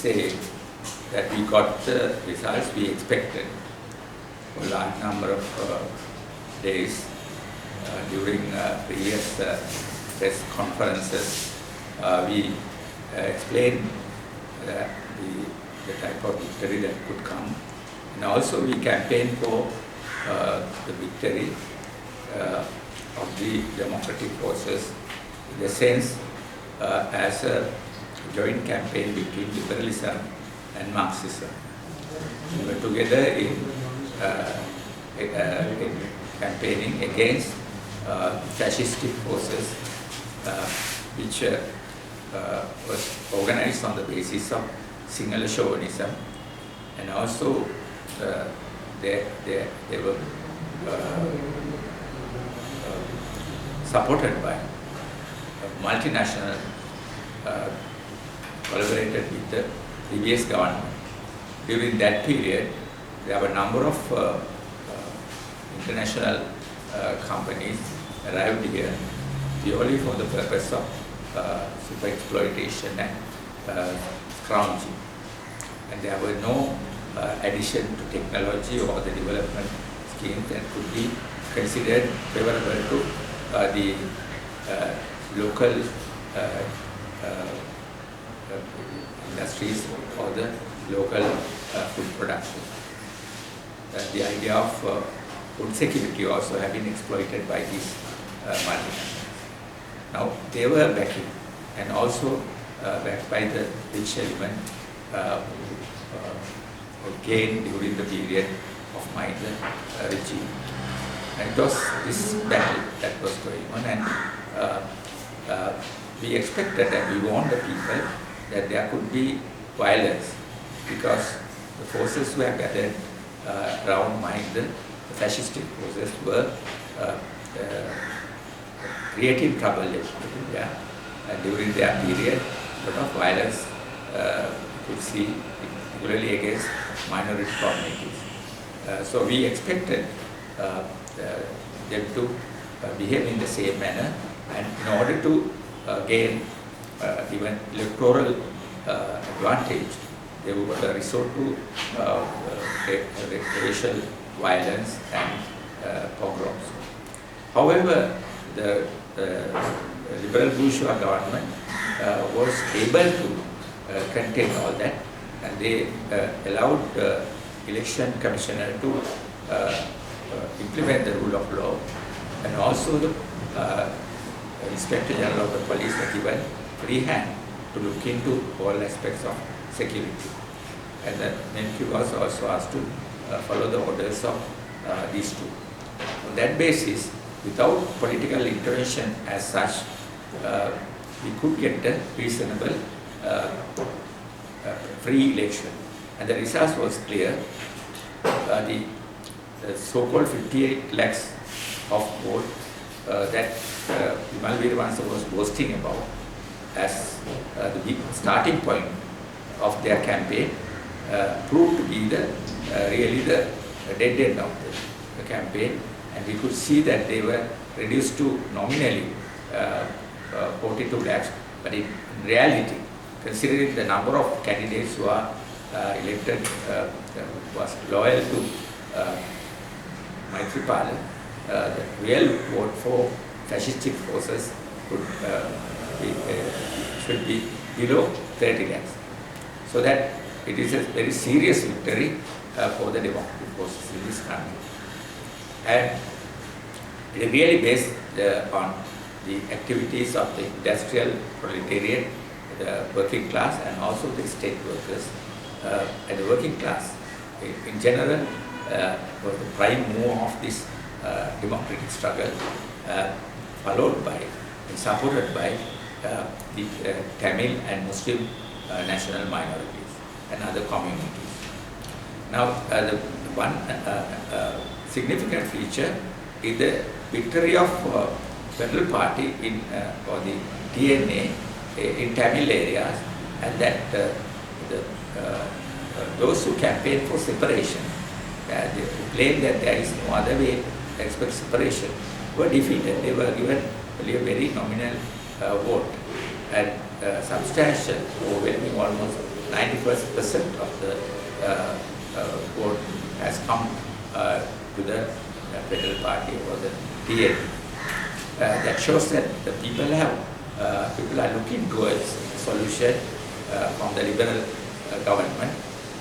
say that we got the results we expected for a large number of days during previous press conferences. We explained the type of victory that could come, and also we campaigned for the victory of the democratic forces, in the sense as a joint campaign between liberalism and Marxism. We were together in campaigning against fascistic forces, which was organized on the basis of singular chauvinism, and also they were supported by multinational collaborated with the previous government. During that period, there were a number of international companies arrived here purely for the purpose of super exploitation and scrounging. And there were no addition to technology or the development schemes that could be considered favorable to the local industries or the local food production. The idea of food security also have been exploited by these multinationals. Now they were backing, and also backed by the rich element gained during the period of Maida regime. And it was this battle that was going on, and we expected and we warned the people that there could be violence, because the forces were gathered around Maida, the fascistic forces were creating trouble in India, and during their period, a lot of violence could see, particularly against minority communities. So we expected them to behave in the same manner, and in order to gain even electoral advantage, they would resort to racial violence and pogroms. However, the liberal bourgeois government was able to contain all that, and they allowed the election commissioner to implement the rule of law, and also the Inspector General of the Police were given free hand to look into all aspects of security. And the NSSP was also asked to follow the orders of these two. On that basis, without political intervention as such, we could get a reasonable free election. And the result was clear. The so-called 58 lakhs of vote that Vimal Veeravansa was boasting about as the big starting point of their campaign proved to be the really the dead end of the campaign, and we could see that they were reduced to nominally 42 lakhs, but in reality, considering the number of candidates who are elected was loyal to Maithripala, the real vote for fascistic forces should be below 30 lakhs. So that it is a very serious victory for the democratic forces in this country. And it is really based on the activities of the industrial proletariat, the working class, and also the state workers. And the working class in general was the prime mover of this democratic struggle, followed by and supported by the Tamil and Muslim national minorities and other communities. Now, the one significant feature is the victory of Federal Party in or the DNA in Tamil areas, and that those who campaign for separation, they claim that there is no other way to expect separation, were defeated. They were given only a very nominal vote, and substantial, overwhelming, almost 90% of the vote has come to the Federal Party or the TN. That shows that the people are looking towards a solution from the Liberal government,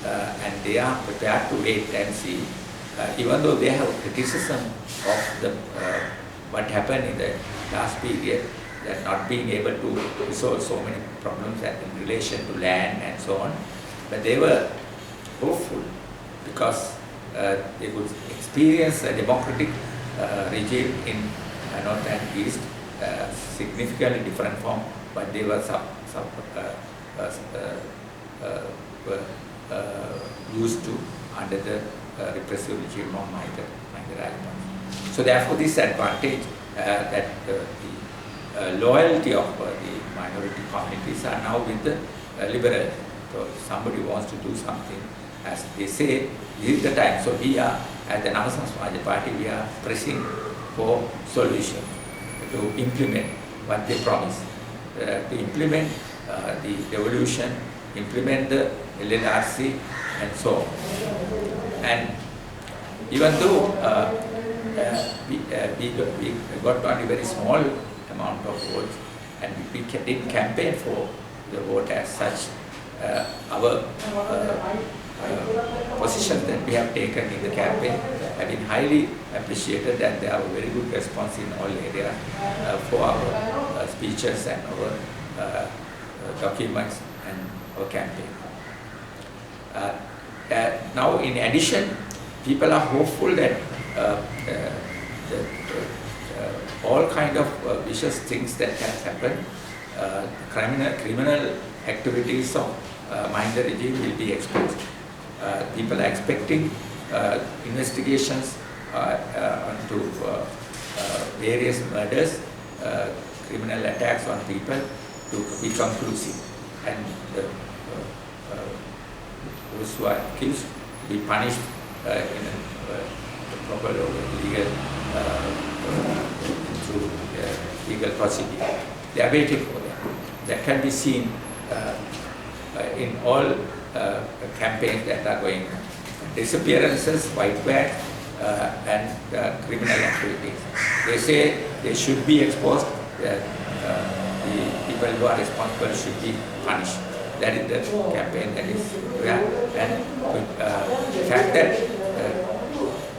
and they are prepared to wait and see. Even though they have criticism of what happened in the last period, that not being able to resolve so many problems in relation to land and so on, but they were hopeful because they could experience a democratic regime in North and East, significantly different from what they were used to under the repressive regime of Mahinda Rajapaksa. So therefore this advantage that the loyalty of the minority communities are now with the liberal. So if somebody wants to do something, as they say, this is the time. So we are, at the Navasan Samaja Party, we are pressing for solution to implement what they promise, to implement the revolution, implement the LLRC and so on. And even though we got only very small amount of votes, and we didn't campaign for the vote as such, our position that we have taken in the campaign have been highly appreciated, and they have a very good response in all areas for our speeches and our documents and our campaign. Now, in addition, people are hopeful that all kind of vicious things that has happened, criminal activities of Mahinda regime will be exposed. People are expecting investigations onto various murders, criminal attacks on people to be conclusive, and those who are accused to be punished in a proper legal through legal procedure. They are waiting for that. That can be seen in all campaigns that are going on. Disappearances, white bags, and criminal activities. They say they should be exposed, the people who are responsible should be punished. That is the campaign that is there. And the fact that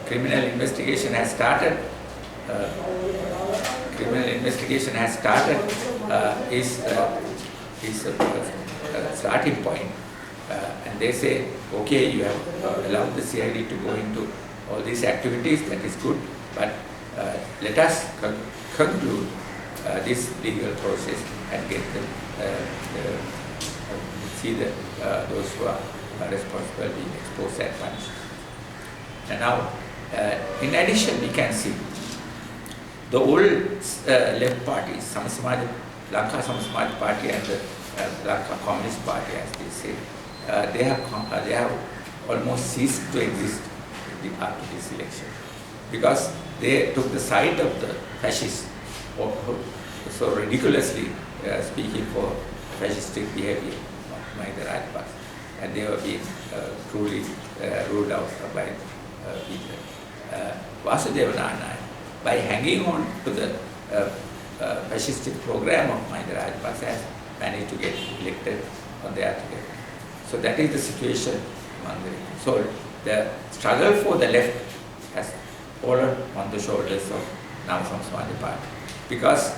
criminal investigation has started, is a starting point. And they say, okay, you have allowed the CID to go into all these activities, that is good, but let us conclude this legal process and get see those who are responsible being exposed and punished. And now, in addition, we can see the old left parties, Lanka Samaj Party and the Lanka Communist Party, as they say, they have almost ceased to exist after this election, because they took the side of the fascists, so ridiculously speaking for fascistic behavior of Mahinda Rajapaksa, and they were being truly ruled out by people. Vasudeva Nana, by hanging on to the fascistic program of Mahinda Rajapaksa, has managed to get elected on their ticket. So that is the situation among the region. So the struggle for the left has fallen on the shoulders of Navasan Samaja Party, because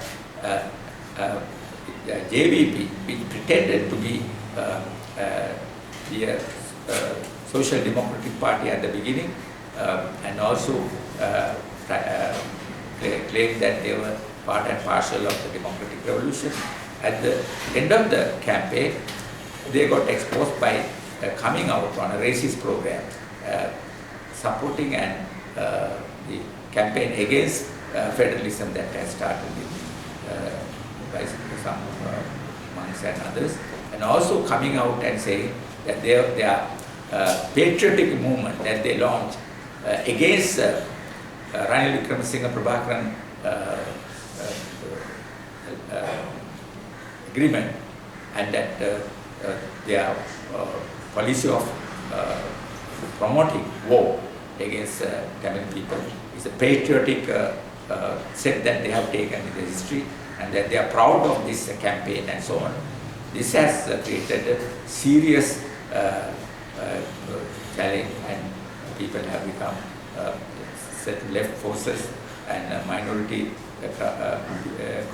JVP, which pretended to be a social democratic party at the beginning, and also claimed that they were part and parcel of the democratic revolution. At the end of the campaign, they got exposed by coming out on a racist program, supporting and the campaign against federalism that has started by some monks and others, and also coming out and saying that their patriotic movement that they launched against Ranil Wickremesinghe Prabhakaran agreement, and that they are policy of promoting war against Tamil people. It's a patriotic step that they have taken in the history, and that they are proud of this campaign and so on. This has created a serious challenge, and people have become certain left forces and minority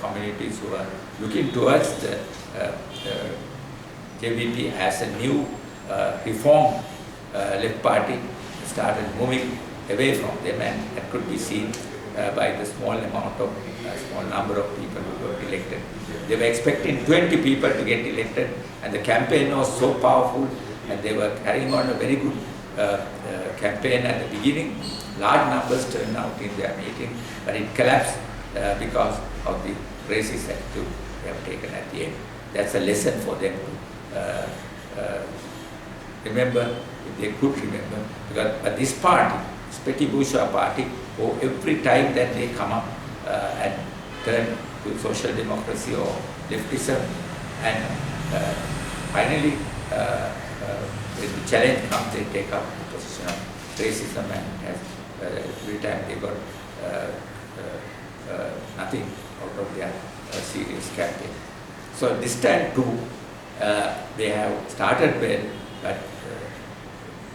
communities who are looking towards the JVP as a new reform left party, started moving away from them, and that could be seen by the small number of people who got elected. They were expecting 20 people to get elected, and the campaign was so powerful, and they were carrying on a very good campaign at the beginning. Large numbers turned out in their meeting, but it collapsed because of the racist attitude they have taken at the end. That's a lesson for them to remember, if they could remember, because this party, this petty bourgeois party, who every time that they come up and turn to social democracy or leftism, and finally when the challenge comes, they take up the position of racism, and every time they got nothing out of their serious campaign. So this time too, they have started well, but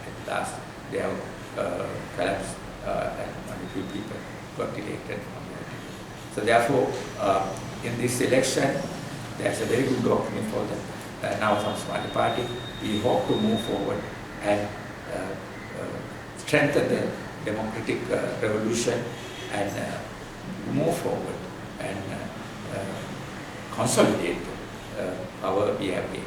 at last they have collapsed, and only few people got elected from their ticket. So therefore, in this election, there's a very good document for the now from Somali Party. We hope to move forward and strengthen the democratic revolution, and move forward and consolidate our BAHU.